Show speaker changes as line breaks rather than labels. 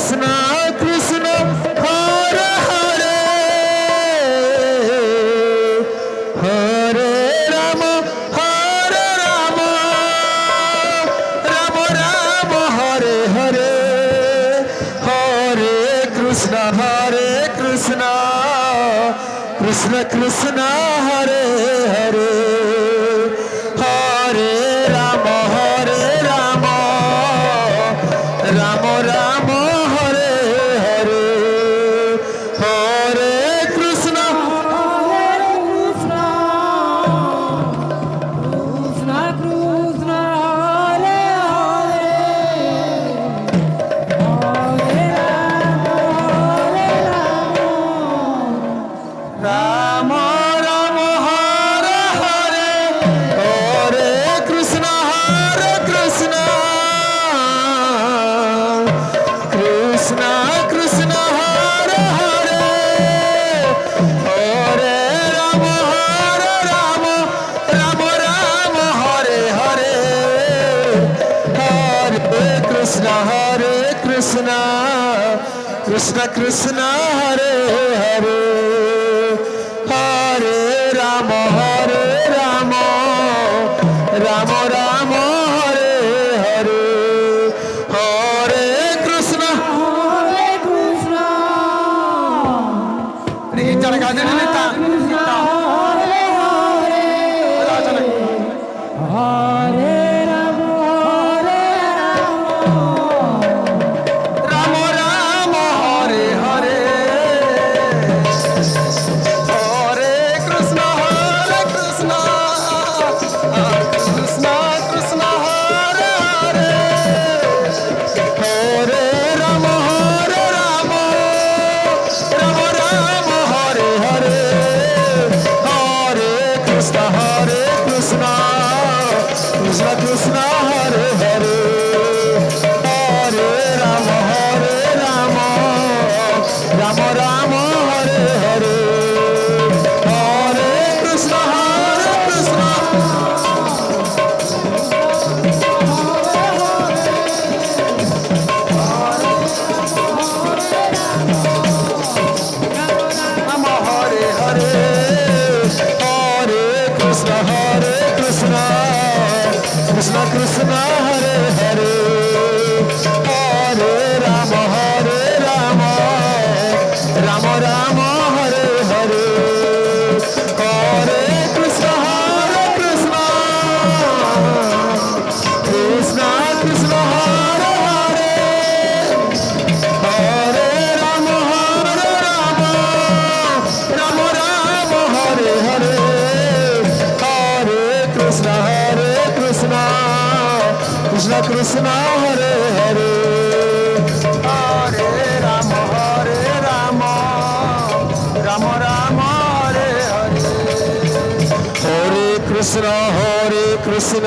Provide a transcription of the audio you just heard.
কৃষ্ণ কৃষ্ণ হরে হরে হরে রাম রাম রাম হরে হরে হরে কৃষ্ণ কৃষ্ণ কৃষ্ণ হরে হরে হরে রাম রাম রাম হরে হরে হরে কৃষ্ণ
কৃষ্ণ কৃষ্ণ কৃষ্ণ হরে হরে হরে
রাম রাম হরে হরে হরে কৃষ্ণ কৃষ্ণ কৃষ্ণ কৃষ্ণ হরে হরে হরে রাম রাম রাম হরে হরে হরে কৃষ্ণ কৃষ্ণ কৃষ্ণ কৃষ্ণ হরে হরে হরে রাম রাম রাম হরে হরে হরে কৃষ্ণ
হরে কৃষ্ণ
যারা গাজে নিলে তা
হরে হরে হরে রাম
রাম রাম হরে হরে হরে কৃষ্ণ কৃষ্ণ কৃষ্ণ কৃষ্ণ হরে হরে হরে রাম রাম রাম হরে হরে হরে কৃষ্ণ কৃষ্ণ কৃষ্ণ কৃষ্ণ হরে হরে হরে রাম রাম রাম হরে হরে হরে কৃষ্ণ কৃষ্ণ রাম হরে হরে হরে কৃষ্ণ কৃষ্ণ কৃষ্ণ কৃষ্ণ হরে হরে হরে রাম রাম রাম হরে হরে হরে কৃষ্ণ কৃষ্ণ কৃষ্ণ কৃষ্ণ হরে হরে হরে রাম রাম রাম হরে হরে হরে কৃষ্ণ কৃষ্ণ কৃষ্ণ কৃষ্ণ হরে হরে হরে রাম রাম রাম হরে হরে হরে কৃষ্ণ